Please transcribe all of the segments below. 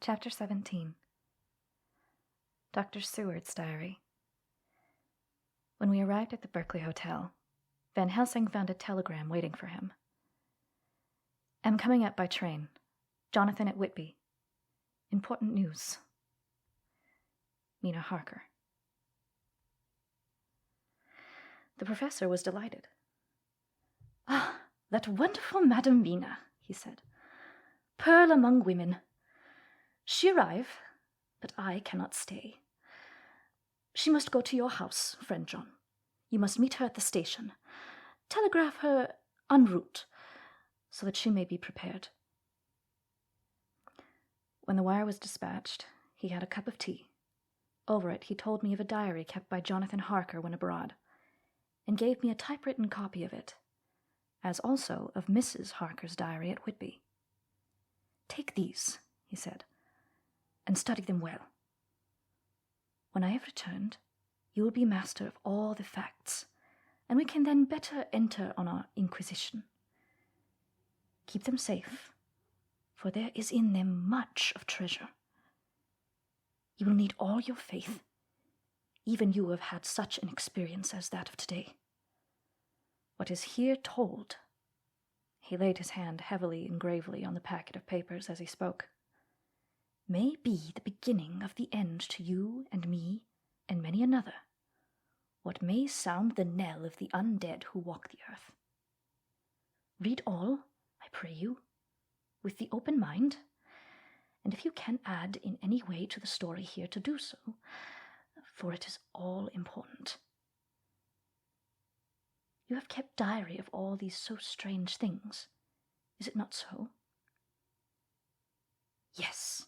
Chapter 17. Dr. Seward's Diary. When we arrived at the Berkeley Hotel, Van Helsing found a telegram waiting for him. Am coming up by train. Jonathan at Whitby. Important news. Mina Harker. The professor was delighted. "Ah, that wonderful Madame Mina," he said. "Pearl among women. She arrive, but I cannot stay. She must go to your house, friend John. You must meet her at the station. Telegraph her en route, so that she may be prepared." When the wire was dispatched, he had a cup of tea. Over it, he told me of a diary kept by Jonathan Harker when abroad, and gave me a typewritten copy of it, as also of Mrs. Harker's diary at Whitby. "Take these," he said, "and study them well. When I have returned, you will be master of all the facts, and we can then better enter on our inquisition. Keep them safe, for there is in them much of treasure. You will need all your faith, even you who have had such an experience as that of today. What is here told," he laid his hand heavily and gravely on the packet of papers as he spoke, "may be the beginning of the end to you and me and many another, what may sound the knell of the undead who walk the earth. Read all, I pray you, with the open mind, and if you can add in any way to the story here, to do so, for it is all important. You have kept diary of all these so strange things, is it not so?" "Yes."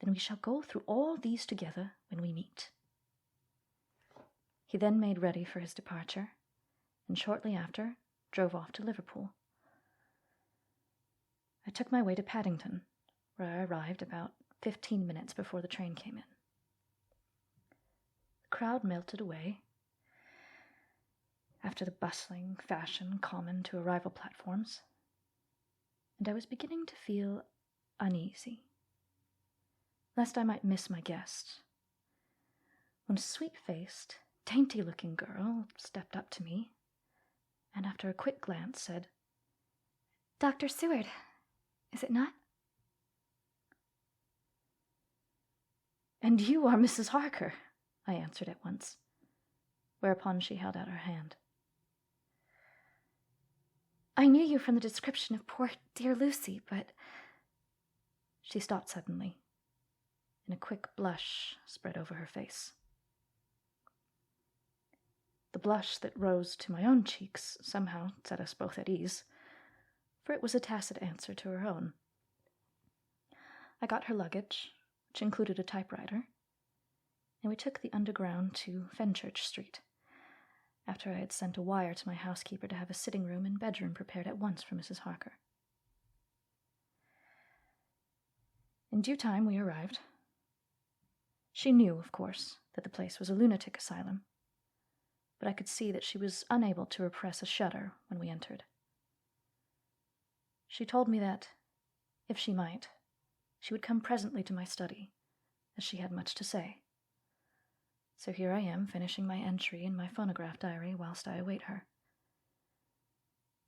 "Then we shall go through all these together when we meet." He then made ready for his departure, and shortly after drove off to Liverpool. I took my way to Paddington, where I arrived about 15 minutes before the train came in. The crowd melted away, after the bustling fashion common to arrival platforms, and I was beginning to feel uneasy, lest I might miss my guest, when a sweet-faced, dainty-looking girl stepped up to me, and after a quick glance said, "Dr. Seward, is it not?" "And you are Mrs. Harker," I answered at once, whereupon she held out her hand. "I knew you from the description of poor dear Lucy, but—" She stopped suddenly, and a quick blush spread over her face. The blush that rose to my own cheeks somehow set us both at ease, for it was a tacit answer to her own. I got her luggage, which included a typewriter, and we took the Underground to Fenchurch Street, after I had sent a wire to my housekeeper to have a sitting room and bedroom prepared at once for Mrs. Harker. In due time we arrived. She knew, of course, that the place was a lunatic asylum, but I could see that she was unable to repress a shudder when we entered. She told me that, if she might, she would come presently to my study, as she had much to say. So here I am, finishing my entry in my phonograph diary whilst I await her.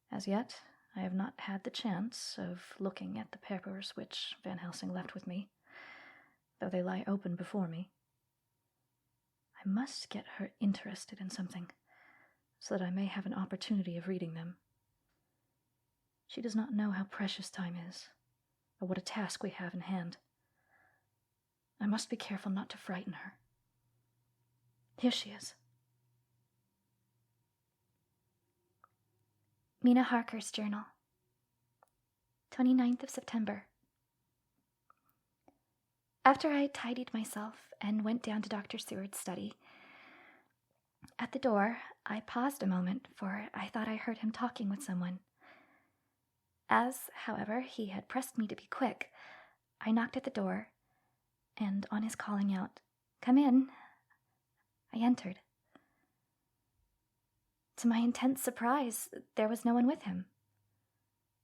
As yet, I have not had the chance of looking at the papers which Van Helsing left with me, though they lie open before me. I must get her interested in something, so that I may have an opportunity of reading them. She does not know how precious time is, or what a task we have in hand. I must be careful not to frighten her. Here she is. Mina Harker's Journal. 29th of September. After I had tidied myself and went down to Dr. Seward's study, at the door I paused a moment, for I thought I heard him talking with someone. As, however, he had pressed me to be quick, I knocked at the door, and on his calling out, "Come in," I entered. To my intense surprise, there was no one with him.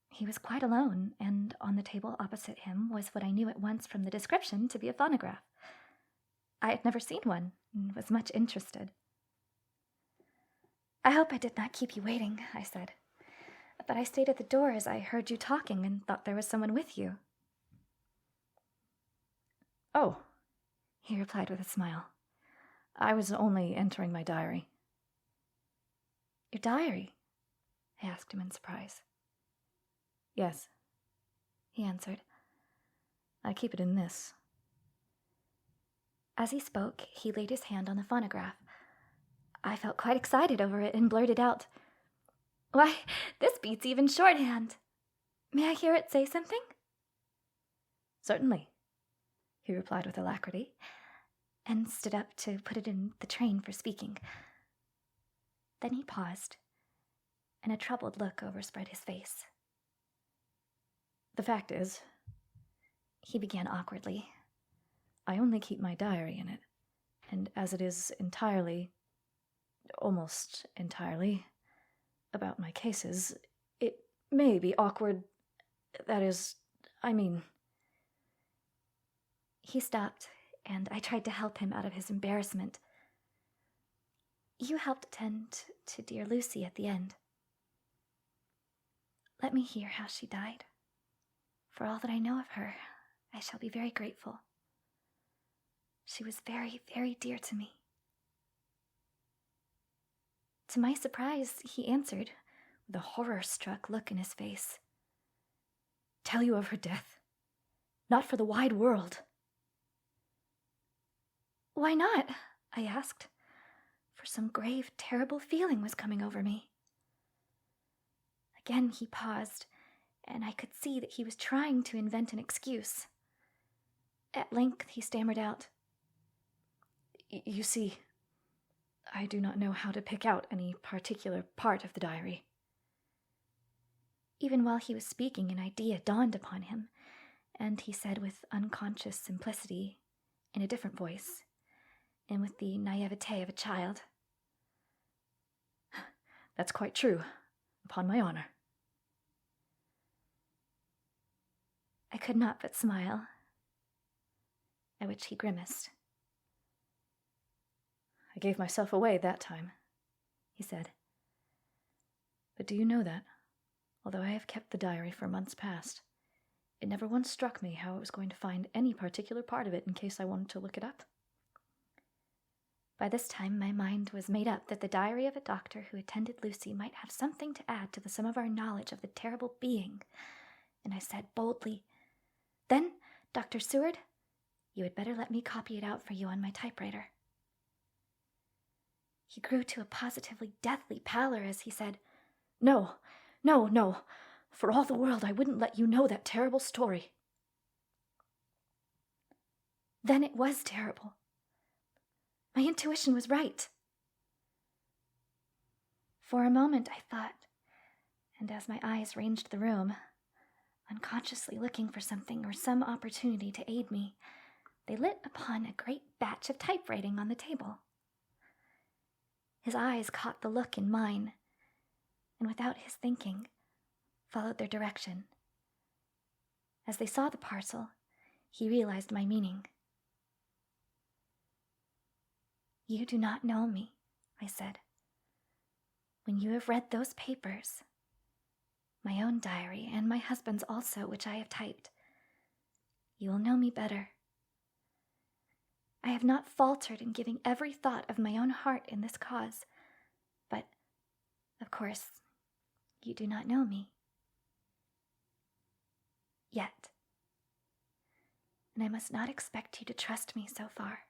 He was quite alone, and on the table opposite him was what I knew at once from the description to be a phonograph. I had never seen one, and was much interested. "I hope I did not keep you waiting," I said. "But I stayed at the door as I heard you talking and thought there was someone with you." "Oh," he replied with a smile. "I was only entering my diary." "Your diary?" I asked him in surprise. "Yes," he answered. "I keep it in this." As he spoke, he laid his hand on the phonograph. I felt quite excited over it and blurted out, "Why, this beats even shorthand. May I hear it say something?" "Certainly," he replied with alacrity, and stood up to put it in the train for speaking. Then he paused, and a troubled look overspread his face. "The fact is," he began awkwardly, "I only keep my diary in it, and as it is almost entirely, about my cases, it may be awkward. That is, I mean..." He stopped, and I tried to help him out of his embarrassment. "You helped tend to dear Lucy at the end. Let me hear how she died. For all that I know of her, I shall be very grateful. She was very, very dear to me." To my surprise, he answered, with a horror-struck look in his face, "Tell you of her death? Not for the wide world." "Why not?" I asked, for some grave, terrible feeling was coming over me. Again he paused, and I could see that he was trying to invent an excuse. At length he stammered out, "You see, I do not know how to pick out any particular part of the diary." Even while he was speaking, an idea dawned upon him, and he said with unconscious simplicity, in a different voice, and with the naivete of a child, "That's quite true, upon my honor." I could not but smile, at which he grimaced. "I gave myself away that time," he said. "But do you know that, although I have kept the diary for months past, it never once struck me how I was going to find any particular part of it in case I wanted to look it up?" By this time my mind was made up that the diary of a doctor who attended Lucy might have something to add to the sum of our knowledge of the terrible being, and I said boldly, "Then, Dr. Seward, you had better let me copy it out for you on my typewriter." He grew to a positively deathly pallor as he said, No. For all the world I wouldn't let you know that terrible story." Then it was terrible. My intuition was right. For a moment I thought, and as my eyes ranged the room, unconsciously looking for something or some opportunity to aid me, they lit upon a great batch of typewriting on the table. His eyes caught the look in mine, and without his thinking, followed their direction. As they saw the parcel, he realized my meaning. "You do not know me," I said. "When you have read those papers, my own diary and my husband's also, which I have typed, you will know me better. I have not faltered in giving every thought of my own heart in this cause, but, of course, you do not know me. Yet. And I must not expect you to trust me so far.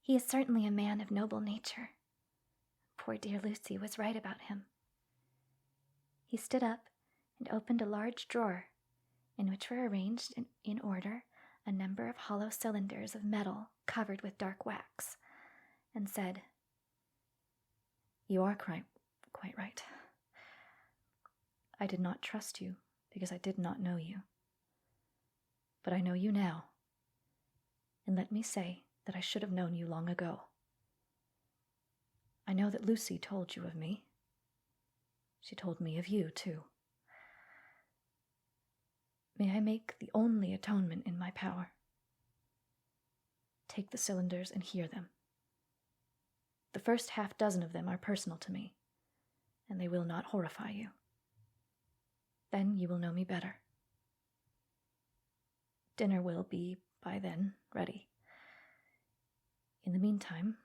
He is certainly a man of noble nature. Poor dear Lucy was right about him." He stood up and opened a large drawer, in which were arranged in order a number of hollow cylinders of metal covered with dark wax, and said, "You are quite right. I did not trust you because I did not know you. But I know you now, and let me say that I should have known you long ago. I know that Lucy told you of me. She told me of you, too. May I make the only atonement in my power. Take the cylinders and hear them. The first half-dozen of them are personal to me, and they will not horrify you. Then you will know me better. Dinner will be, by then, ready. In the meantime,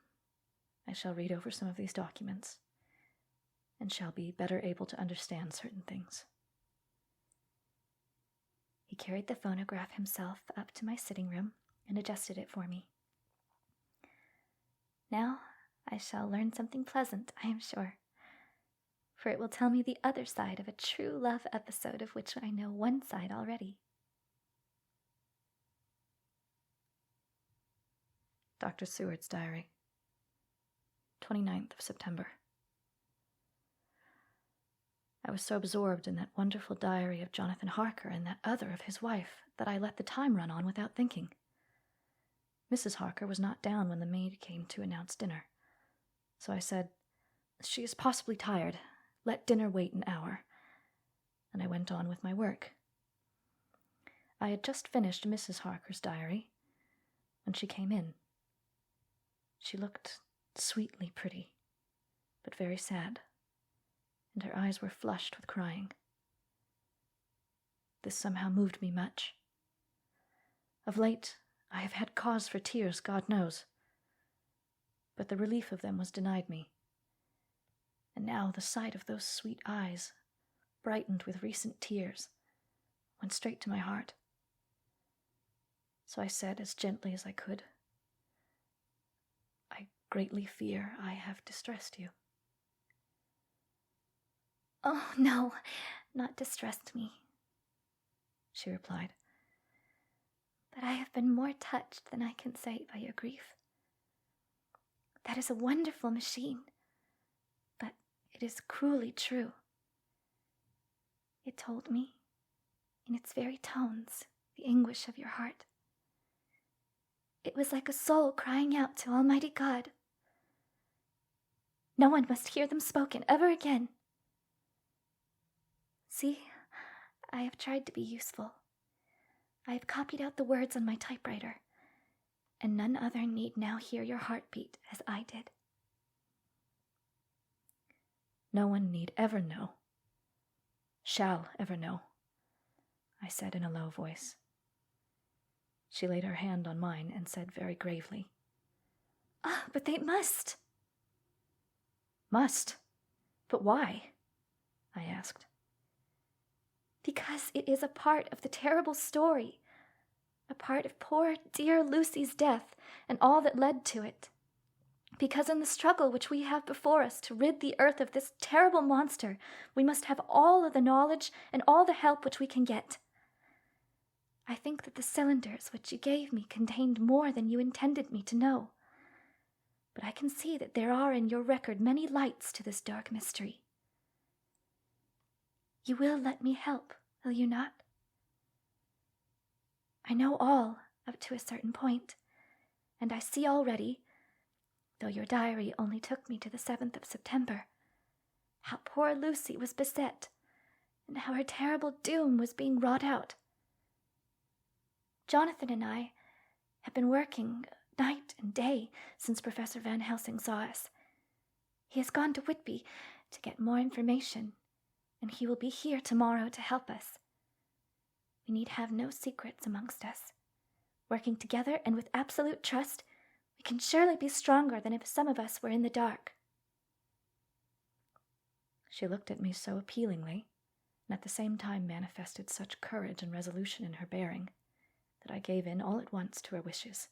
I shall read over some of these documents, and shall be better able to understand certain things. He carried the phonograph himself up to my sitting room and adjusted it for me. Now I shall learn something pleasant, I am sure, for it will tell me the other side of a true love episode of which I know one side already. Dr. Seward's diary, 29th of September. I was so absorbed in that wonderful diary of Jonathan Harker and that other of his wife that I let the time run on without thinking. Mrs. Harker was not down when the maid came to announce dinner, so I said, "She is possibly tired. Let dinner wait an hour," and I went on with my work. I had just finished Mrs. Harker's diary when she came in. She looked sweetly pretty, but very sad, and her eyes were flushed with crying. This somehow moved me much. Of late, I have had cause for tears, God knows, but the relief of them was denied me. And now the sight of those sweet eyes, brightened with recent tears, went straight to my heart. So I said as gently as I could, "I greatly fear I have distressed you." "Oh, no, not distressed me," she replied. "But I have been more touched than I can say by your grief. That is a wonderful machine, but it is cruelly true. It told me, in its very tones, the anguish of your heart. It was like a soul crying out to Almighty God. No one must hear them spoken ever again. See, I have tried to be useful. I have copied out the words on my typewriter, and none other need now hear your heartbeat as I did." "No one need ever know, shall ever know," I said in a low voice. She laid her hand on mine and said very gravely, "Ah, but they must." "Must? But why?" I asked. "Because it is a part of the terrible story, a part of poor, dear Lucy's death and all that led to it. Because in the struggle which we have before us to rid the earth of this terrible monster, we must have all of the knowledge and all the help which we can get. I think that the cylinders which you gave me contained more than you intended me to know. But I can see that there are in your record many lights to this dark mystery. You will let me help, will you not? I know all up to a certain point, and I see already, though your diary only took me to the 7th of September, how poor Lucy was beset, and how her terrible doom was being wrought out. Jonathan and I have been working night and day since Professor Van Helsing saw us. He has gone to Whitby to get more information, and he will be here tomorrow to help us. We need have no secrets amongst us. Working together and with absolute trust, we can surely be stronger than if some of us were in the dark." She looked at me so appealingly, and at the same time manifested such courage and resolution in her bearing, that I gave in all at once to her wishes.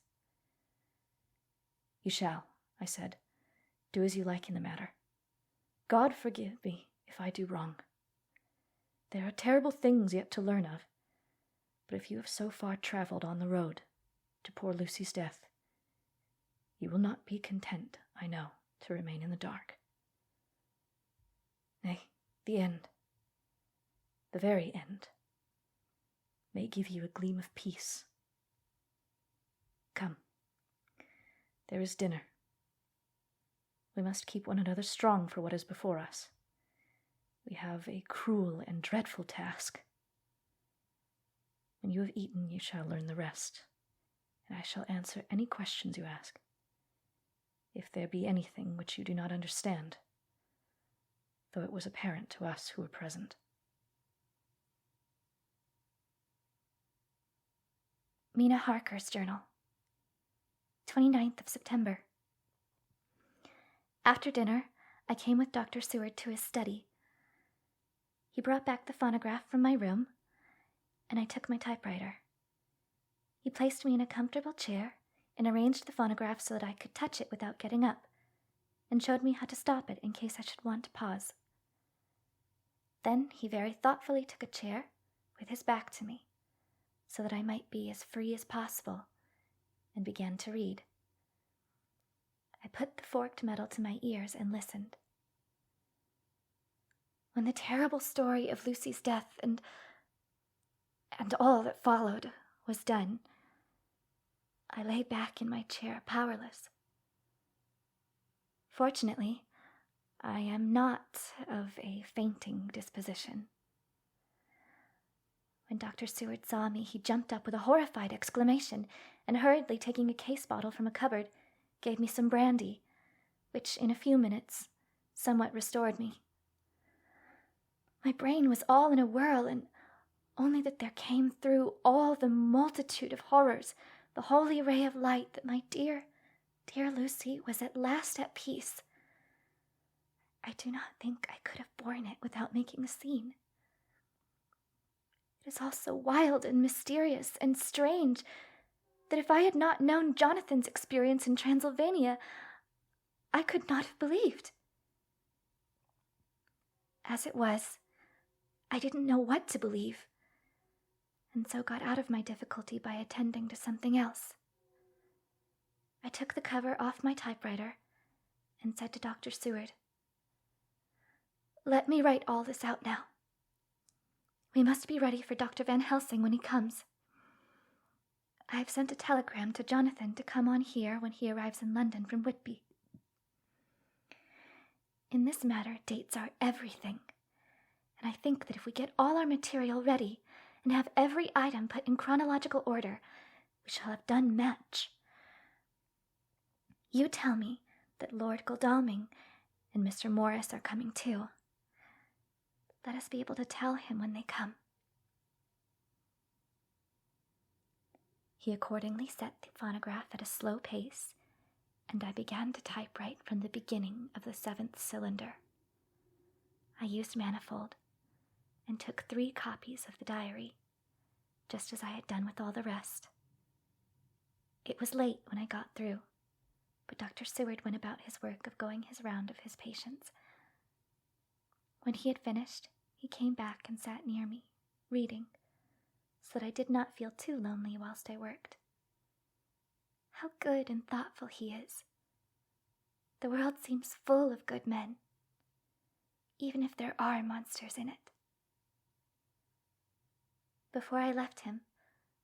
"You shall," I said, "do as you like in the matter. God forgive me if I do wrong. There are terrible things yet to learn of, but if you have so far travelled on the road to poor Lucy's death, you will not be content, I know, to remain in the dark. Nay, the end, the very end, may give you a gleam of peace. Come, there is dinner. We must keep one another strong for what is before us. We have a cruel and dreadful task. When you have eaten, you shall learn the rest, and I shall answer any questions you ask, if there be anything which you do not understand, though it was apparent to us who were present. Mina Harker's journal. 29th of September. After dinner, I came with Dr. Seward to his study. He brought back the phonograph from my room, and I took my typewriter. He placed me in a comfortable chair and arranged the phonograph so that I could touch it without getting up, and showed me how to stop it in case I should want to pause. Then he very thoughtfully took a chair with his back to me, so that I might be as free as possible, and began to read. I put the forked metal to my ears and listened. When the terrible story of Lucy's death and all that followed was done, I lay back in my chair powerless. Fortunately, I am not of a fainting disposition. When Dr. Seward saw me, he jumped up with a horrified exclamation, and hurriedly taking a case bottle from a cupboard, gave me some brandy, which in a few minutes somewhat restored me. My brain was all in a whirl, and only that there came through all the multitude of horrors the holy ray of light that my dear, dear Lucy was at last at peace. I do not think I could have borne it without making a scene. It is all so wild and mysterious and strange that if I had not known Jonathan's experience in Transylvania, I could not have believed. As it was, I didn't know what to believe, and so got out of my difficulty by attending to something else. I took the cover off my typewriter and said to Dr. Seward, "Let me write all this out now. We must be ready for Dr. Van Helsing when he comes. I have sent a telegram to Jonathan to come on here when he arrives in London from Whitby. In this matter, dates are everything, and I think that if we get all our material ready and have every item put in chronological order, we shall have done much. You tell me that Lord Godalming and Mr. Morris are coming too. Let us be able to tell him when they come." He accordingly set the phonograph at a slow pace, and I began to typewrite from the beginning of the 7th cylinder. I used manifold, and took 3 copies of the diary, just as I had done with all the rest. It was late when I got through, but Dr. Seward went about his work of going his round of his patients. When he had finished, he came back and sat near me, reading, so that I did not feel too lonely whilst I worked. How good and thoughtful he is. The world seems full of good men, even if there are monsters in it. Before I left him,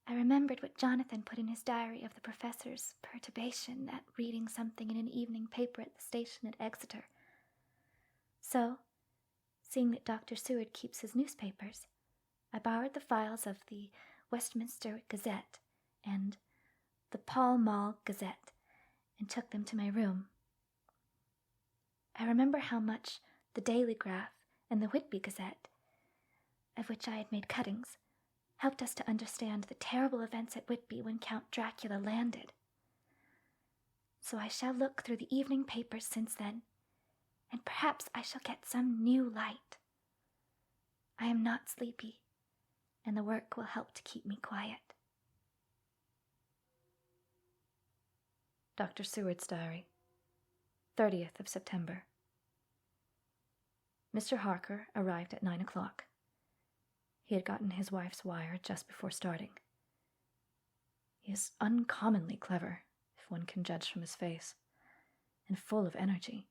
I remembered what Jonathan put in his diary of the professor's perturbation at reading something in an evening paper at the station at Exeter. So, seeing that Dr. Seward keeps his newspapers, I borrowed the files of the Westminster Gazette and the Pall Mall Gazette and took them to my room. I remember how much the Daily Graph and the Whitby Gazette, of which I had made cuttings, helped us to understand the terrible events at Whitby when Count Dracula landed. So I shall look through the evening papers since then, and perhaps I shall get some new light. I am not sleepy, and the work will help to keep me quiet. Dr. Seward's Diary, 30th of September. Mr. Harker arrived at 9 o'clock. He had gotten his wife's wire just before starting. He is uncommonly clever, if one can judge from his face, and full of energy.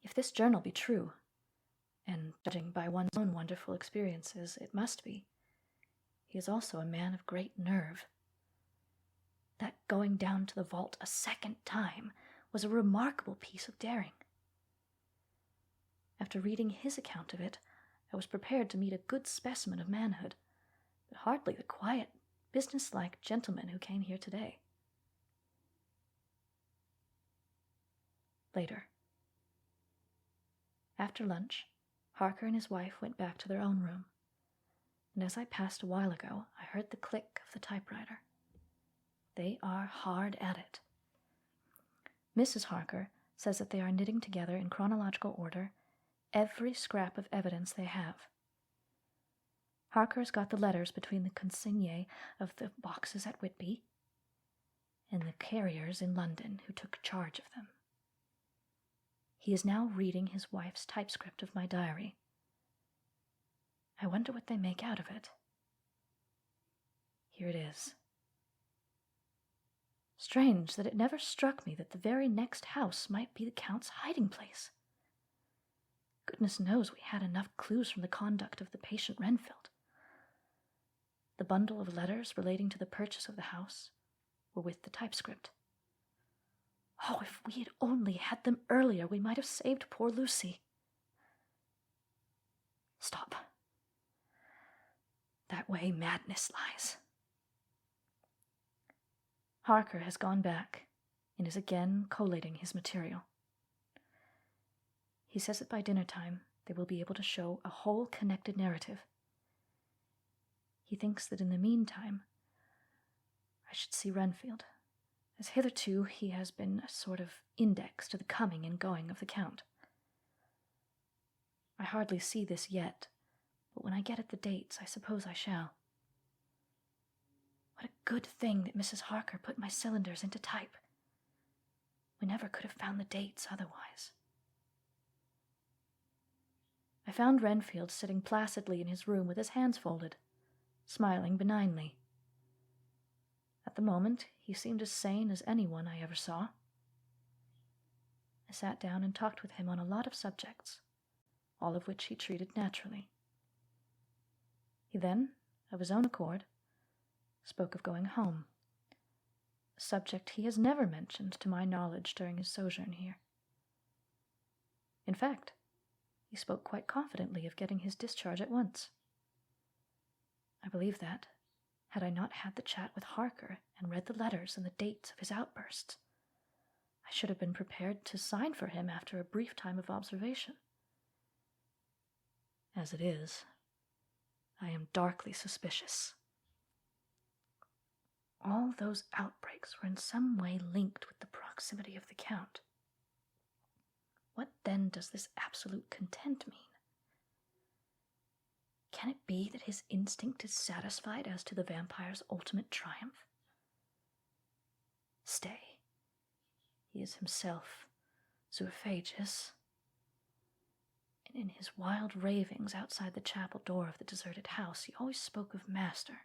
If this journal be true, and judging by one's own wonderful experiences, it must be, he is also a man of great nerve. That going down to the vault a second time was a remarkable piece of daring. After reading his account of it, I was prepared to meet a good specimen of manhood, but hardly the quiet, businesslike gentleman who came here today. Later. After lunch, Harker and his wife went back to their own room, and as I passed a while ago, I heard the click of the typewriter. They are hard at it. Mrs. Harker says that they are knitting together in chronological order every scrap of evidence they have. Harker's got the letters between the consignee of the boxes at Whitby and the carriers in London who took charge of them. He is now reading his wife's typescript of my diary. I wonder what they make out of it. Here it is. Strange that it never struck me that the very next house might be the Count's hiding place. Goodness knows we had enough clues from the conduct of the patient Renfield. The bundle of letters relating to the purchase of the house were with the typescript. Oh, if we had only had them earlier, we might have saved poor Lucy. Stop. That way madness lies. Harker has gone back and is again collating his material. He says that by dinner time they will be able to show a whole connected narrative. He thinks that in the meantime I should see Renfield, as hitherto he has been a sort of index to the coming and going of the Count. I hardly see this yet, but when I get at the dates, I suppose I shall. What a good thing that Mrs. Harker put my cylinders into type. We never could have found the dates otherwise. I found Renfield sitting placidly in his room with his hands folded, smiling benignly. At the moment, he seemed as sane as anyone I ever saw. I sat down and talked with him on a lot of subjects, all of which he treated naturally. He then, of his own accord, spoke of going home, a subject he has never mentioned to my knowledge during his sojourn here. In fact, he spoke quite confidently of getting his discharge at once. I believe that, had I not had the chat with Harker and read the letters and the dates of his outbursts, I should have been prepared to sign for him after a brief time of observation. As it is, I am darkly suspicious. All those outbreaks were in some way linked with the proximity of the Count. What then does this absolute content mean? Can it be that his instinct is satisfied as to the vampire's ultimate triumph? Stay. He is himself zoophagous, and in his wild ravings outside the chapel door of the deserted house, he always spoke of Master.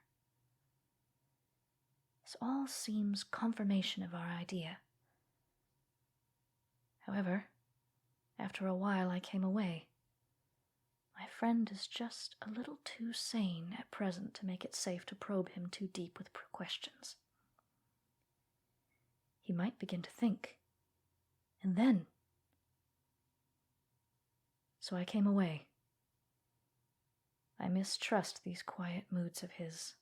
This all seems confirmation of our idea. However, after a while I came away. My friend is just a little too sane at present to make it safe to probe him too deep with questions. He might begin to think, and then... So I came away. I mistrust these quiet moods of his,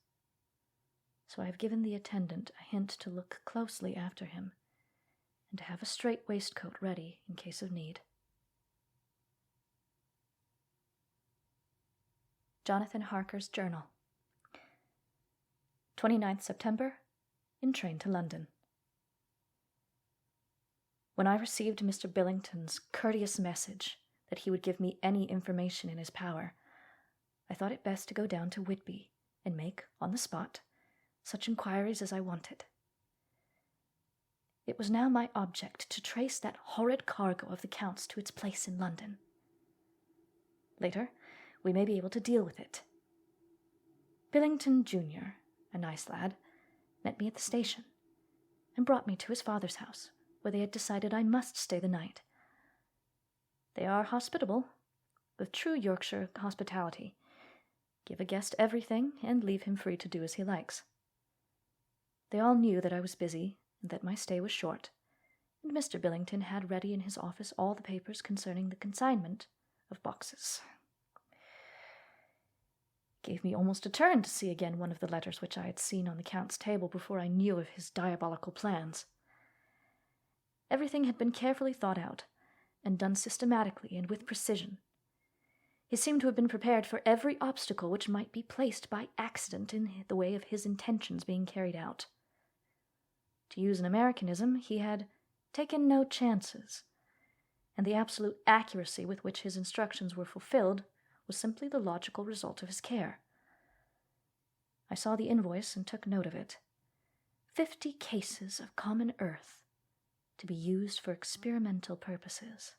so I have given the attendant a hint to look closely after him, and to have a straight waistcoat ready in case of need. Jonathan Harker's Journal. 29th September, in train to London. When I received Mr. Billington's courteous message that he would give me any information in his power, I thought it best to go down to Whitby and make, on the spot, such inquiries as I wanted. It was now my object to trace that horrid cargo of the Count's to its place in London. Later, we may be able to deal with it. Billington, Jr., a nice lad, met me at the station and brought me to his father's house, where they had decided I must stay the night. They are hospitable, with true Yorkshire hospitality. Give a guest everything and leave him free to do as he likes. They all knew that I was busy and that my stay was short, and Mr. Billington had ready in his office all the papers concerning the consignment of boxes. It gave me almost a turn to see again one of the letters which I had seen on the Count's table before I knew of his diabolical plans. Everything had been carefully thought out, and done systematically and with precision. He seemed to have been prepared for every obstacle which might be placed by accident in the way of his intentions being carried out. To use an Americanism, he had taken no chances, and the absolute accuracy with which his instructions were fulfilled was simply the logical result of his care. I saw the invoice and took note of it. 50 cases of common earth, to be used for experimental purposes.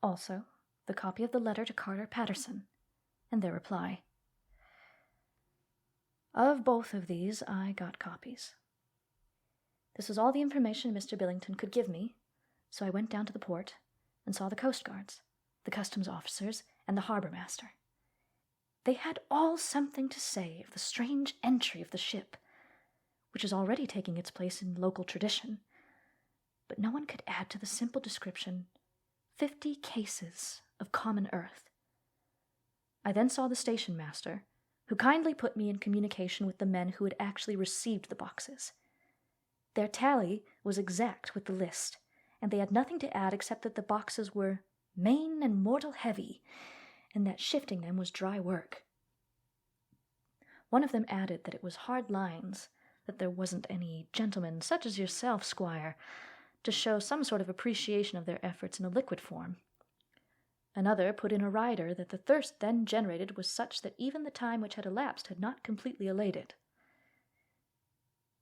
Also, the copy of the letter to Carter Patterson, and their reply. Of both of these I got copies. This was all the information Mr. Billington could give me, so I went down to the port and saw the Coast Guards, the customs officers, and the harbor master. They had all something to say of the strange entry of the ship, which is already taking its place in local tradition, but no one could add to the simple description, 50 cases of common earth. I then saw the station master, who kindly put me in communication with the men who had actually received the boxes. Their tally was exact with the list, and they had nothing to add except that the boxes were main and mortal heavy, and that shifting them was dry work. One of them added that it was hard lines, that there wasn't any gentleman such as yourself, Squire, to show some sort of appreciation of their efforts in a liquid form. Another put in a rider that the thirst then generated was such that even the time which had elapsed had not completely allayed it.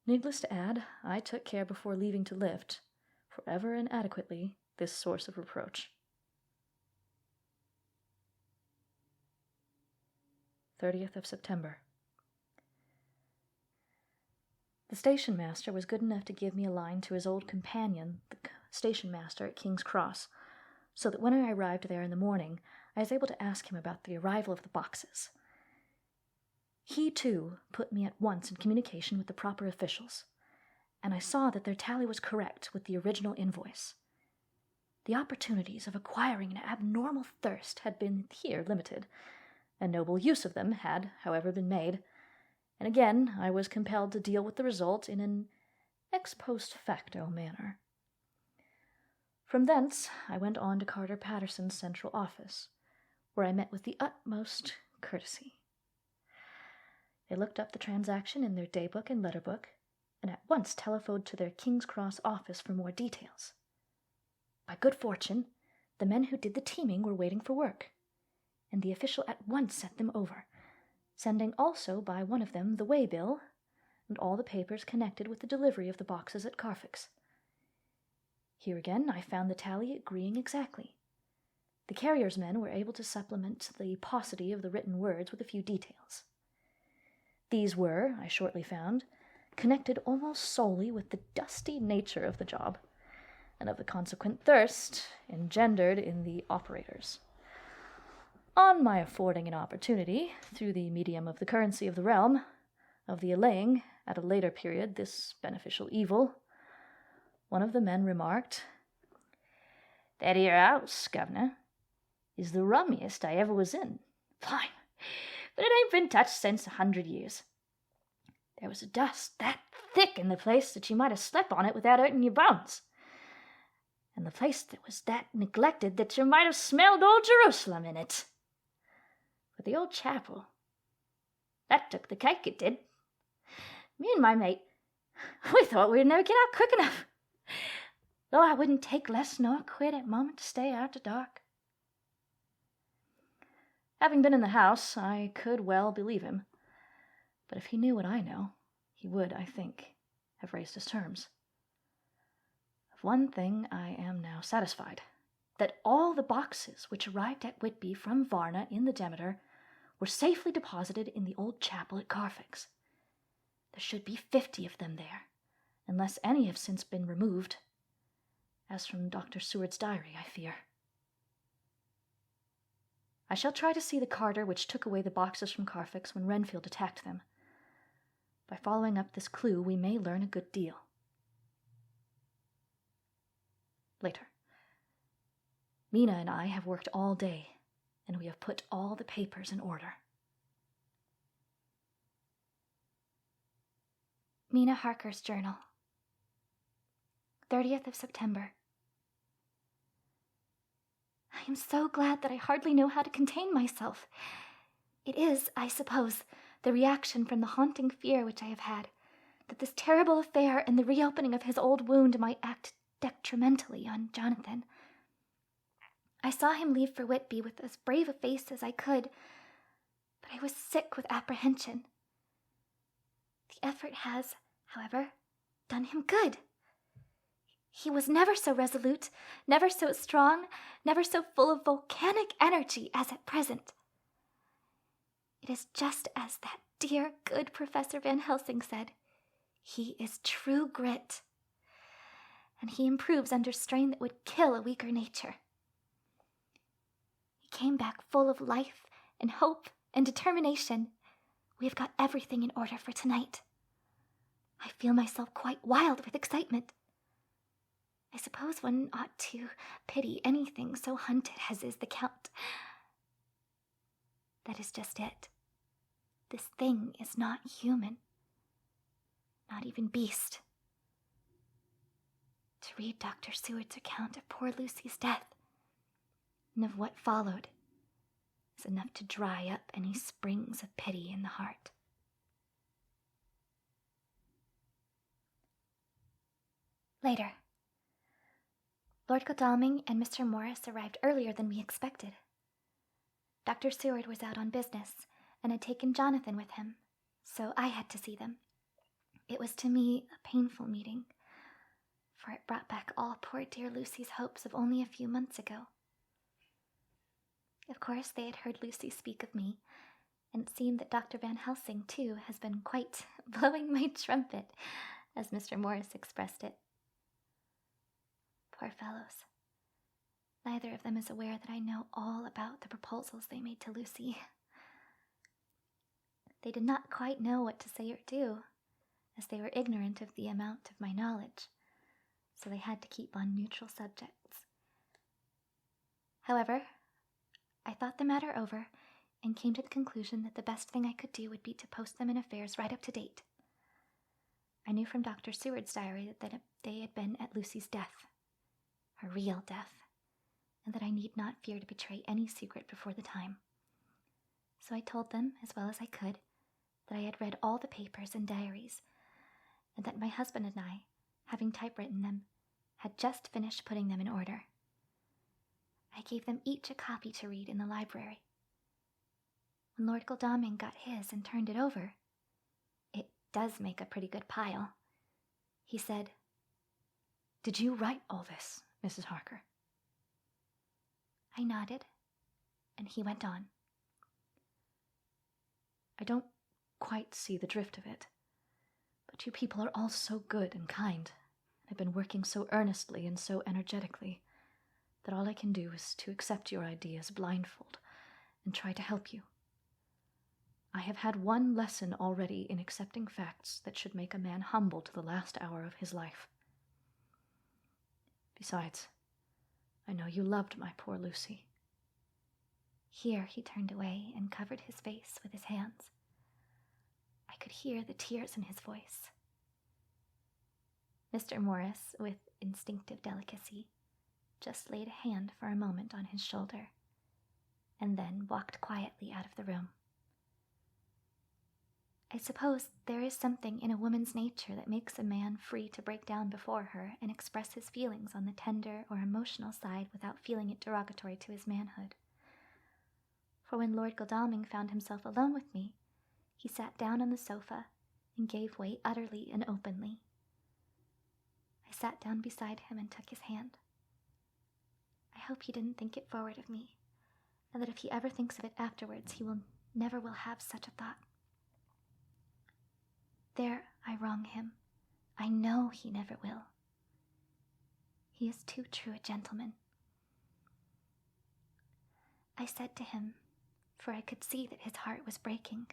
Needless to add, I took care before leaving to lift, forever and adequately, this source of reproach. 30th of September. The station master was good enough to give me a line to his old companion, the station master at King's Cross, so that when I arrived there in the morning, I was able to ask him about the arrival of the boxes. He, too, put me at once in communication with the proper officials, and I saw that their tally was correct with the original invoice. The opportunities of acquiring an abnormal thirst had been here limited. A noble use of them had, however, been made, and again I was compelled to deal with the result in an ex post facto manner. From thence I went on to Carter Patterson's central office, where I met with the utmost courtesy. They looked up the transaction in their daybook and letterbook, and at once telephoned to their King's Cross office for more details. By good fortune, the men who did the teaming were waiting for work, and the official at once sent them over, sending also by one of them the way-bill and all the papers connected with the delivery of the boxes at Carfax. Here again I found the tally agreeing exactly. The carrier's men were able to supplement the paucity of the written words with a few details. These were, I shortly found, connected almost solely with the dusty nature of the job, and of the consequent thirst engendered in the operators. On my affording an opportunity, through the medium of the currency of the realm, of the allaying, at a later period, this beneficial evil, one of the men remarked, "That 'ere house, governor, is the rummiest I ever was in. Fine, but it ain't been touched since 100 years. There was a dust that thick in the place that you might have slept on it without hurting your bones. And the place that was that neglected that you might have smelled old Jerusalem in it. But the old chapel, that took the cake, it did. Me and my mate, we thought we'd never get out quick enough, though I wouldn't take less nor a quid at moment to stay after dark." Having been in the house, I could well believe him, but if he knew what I know, he would, I think, have raised his terms. Of one thing I am now satisfied, that all the boxes which arrived at Whitby from Varna in the Demeter were safely deposited in the old chapel at Carfax. There should be 50 of them there, unless any have since been removed, as from Dr. Seward's diary, I fear. I shall try to see the carter which took away the boxes from Carfax when Renfield attacked them. By following up this clue, we may learn a good deal. Later. Mina and I have worked all day, and we have put all the papers in order. Mina Harker's journal. 30th of September. I am so glad that I hardly know how to contain myself. It is, I suppose, the reaction from the haunting fear which I have had, that this terrible affair and the reopening of his old wound might act detrimentally on Jonathan. I saw him leave for Whitby with as brave a face as I could, but I was sick with apprehension. The effort has, however, done him good. He was never so resolute, never so strong, never so full of volcanic energy as at present. It is just as that dear, good Professor Van Helsing said. He is true grit, and he improves under strain that would kill a weaker nature. He came back full of life and hope and determination. We have got everything in order for tonight. I feel myself quite wild with excitement. I suppose one ought to pity anything so hunted as is the Count. That is just it. This thing is not human. Not even beast. To read Dr. Seward's account of poor Lucy's death, and of what followed, is enough to dry up any springs of pity in the heart. Later. Lord Godalming and Mr. Morris arrived earlier than we expected. Dr. Seward was out on business, and had taken Jonathan with him, so I had to see them. It was to me a painful meeting, for it brought back all poor dear Lucy's hopes of only a few months ago. Of course, they had heard Lucy speak of me, and it seemed that Dr. Van Helsing, too, has been quite blowing my trumpet, as Mr. Morris expressed it. Poor fellows. Neither of them is aware that I know all about the proposals they made to Lucy. They did not quite know what to say or do, as they were ignorant of the amount of my knowledge, so they had to keep on neutral subjects. However, I thought the matter over, and came to the conclusion that the best thing I could do would be to post them in affairs right up to date. I knew from Dr. Seward's diary that they had been at Lucy's death, her real death, and that I need not fear to betray any secret before the time. So I told them, as well as I could, that I had read all the papers and diaries, and that my husband and I, having typewritten them, had just finished putting them in order. I gave them each a copy to read in the library. When Lord Godalming got his and turned it over, it does make a pretty good pile. He said, "Did you write all this, Mrs. Harker?" I nodded, and he went on. "I don't quite see the drift of it, but you people are all so good and kind, and have been working so earnestly and so energetically, that all I can do is to accept your ideas blindfold and try to help you. I have had one lesson already in accepting facts that should make a man humble to the last hour of his life. Besides, I know you loved my poor Lucy." Here he turned away and covered his face with his hands. I could hear the tears in his voice. Mr. Morris, with instinctive delicacy, just laid a hand for a moment on his shoulder, and then walked quietly out of the room. I suppose there is something in a woman's nature that makes a man free to break down before her and express his feelings on the tender or emotional side without feeling it derogatory to his manhood. For when Lord Godalming found himself alone with me, he sat down on the sofa and gave way utterly and openly. I sat down beside him and took his hand. I hope he didn't think it forward of me, and that if he ever thinks of it afterwards, he never will have such a thought. There I wrong him. I know he never will. He is too true a gentleman. I said to him, for I could see that his heart was breaking,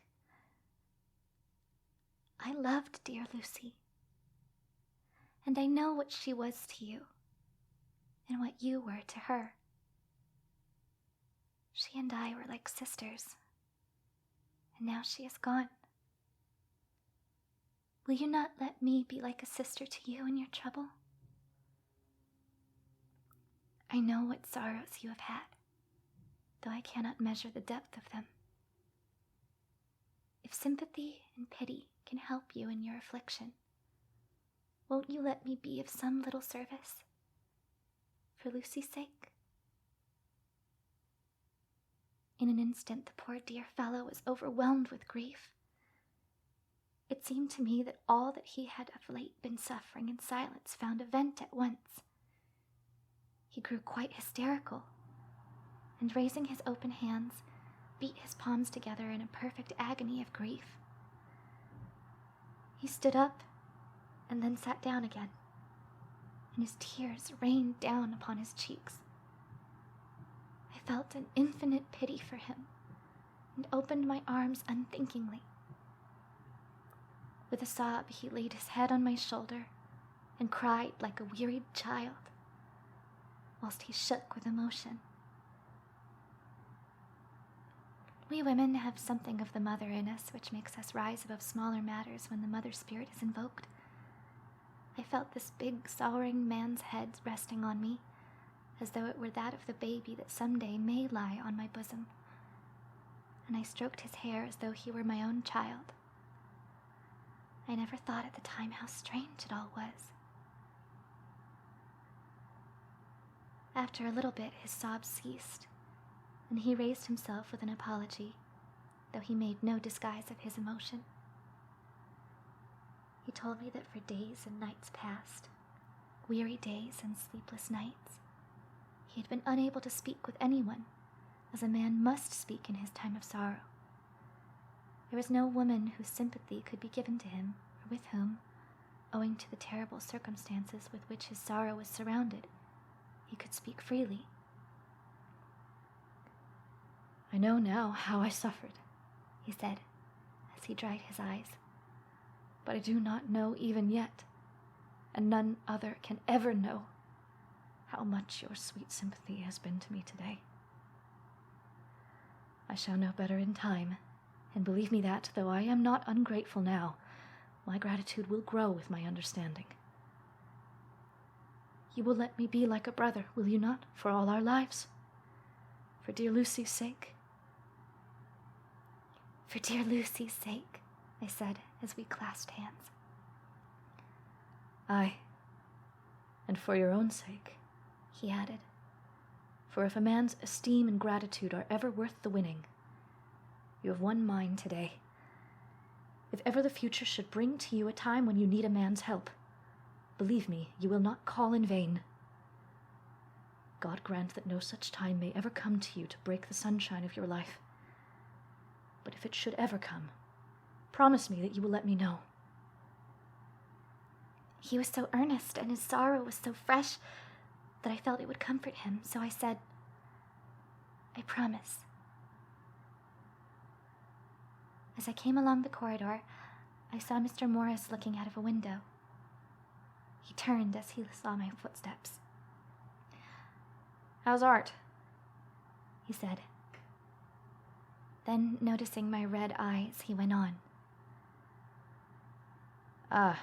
I loved dear Lucy, and I know what she was to you, and what you were to her. She and I were like sisters, and now she is gone. Will you not let me be like a sister to you in your trouble? I know what sorrows you have had, though I cannot measure the depth of them. If sympathy and pity can help you in your affliction, won't you let me be of some little service? For Lucy's sake? In an instant, the poor dear fellow was overwhelmed with grief. It seemed to me that all that he had of late been suffering in silence found a vent at once. He grew quite hysterical, and raising his open hands, beat his palms together in a perfect agony of grief. He stood up and then sat down again, and his tears rained down upon his cheeks. I felt an infinite pity for him, and opened my arms unthinkingly. With a sob, he laid his head on my shoulder and cried like a wearied child, whilst he shook with emotion. We women have something of the mother in us which makes us rise above smaller matters when the mother spirit is invoked. I felt this big, sorrowing man's head resting on me, as though it were that of the baby that someday may lie on my bosom, and I stroked his hair as though he were my own child. I never thought at the time how strange it all was. After a little bit, his sobs ceased, and he raised himself with an apology, though he made no disguise of his emotion. He told me that for days and nights past, weary days and sleepless nights, he had been unable to speak with anyone, as a man must speak in his time of sorrow. There was no woman whose sympathy could be given to him, or with whom, owing to the terrible circumstances with which his sorrow was surrounded, he could speak freely. I know now how I suffered, he said, as he dried his eyes. But I do not know even yet, and none other can ever know, how much your sweet sympathy has been to me today. I shall know better in time, and believe me that, though I am not ungrateful now, my gratitude will grow with my understanding. You will let me be like a brother, will you not, for all our lives? For dear Lucy's sake? For dear Lucy's sake, I said as we clasped hands. Aye, and for your own sake, he added. For if a man's esteem and gratitude are ever worth the winning, you have won mine today. If ever the future should bring to you a time when you need a man's help, believe me, you will not call in vain. God grant that no such time may ever come to you to break the sunshine of your life. But if it should ever come, promise me that you will let me know. He was so earnest, and his sorrow was so fresh, that I felt it would comfort him, so I said, I promise. As I came along the corridor, I saw Mr. Morris looking out of a window. He turned as he saw my footsteps. How's Art? He said. Then, noticing my red eyes, he went on. Ah,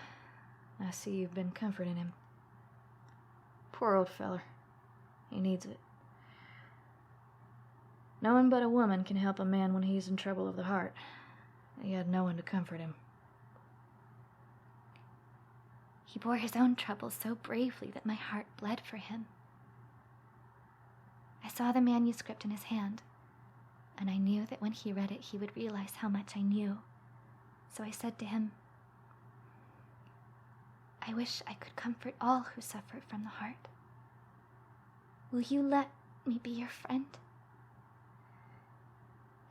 I see you've been comforting him. Poor old feller. He needs it. No one but a woman can help a man when he's in trouble of the heart. He had no one to comfort him. He bore his own troubles so bravely that my heart bled for him. I saw the manuscript in his hand, and I knew that when he read it he would realize how much I knew. So I said to him, I wish I could comfort all who suffer from the heart. Will you let me be your friend?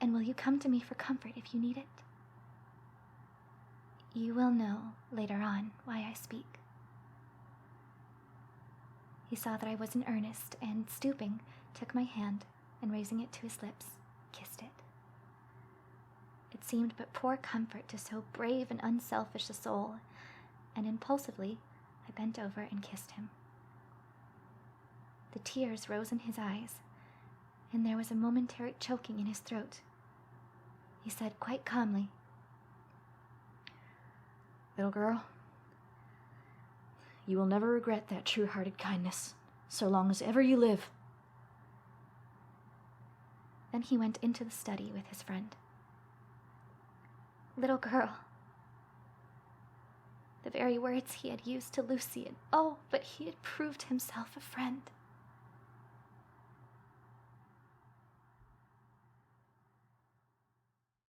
And will you come to me for comfort if you need it? You will know later on why I speak. He saw that I was in earnest, and stooping, took my hand, and raising it to his lips, kissed it. It seemed but poor comfort to so brave and unselfish a soul, and impulsively I bent over and kissed him. The tears rose in his eyes, and there was a momentary choking in his throat. He said quite calmly, "Little girl, you will never regret that true-hearted kindness, so long as ever you live." Then he went into the study with his friend. Little girl. The very words he had used to Lucy, and oh, but he had proved himself a friend.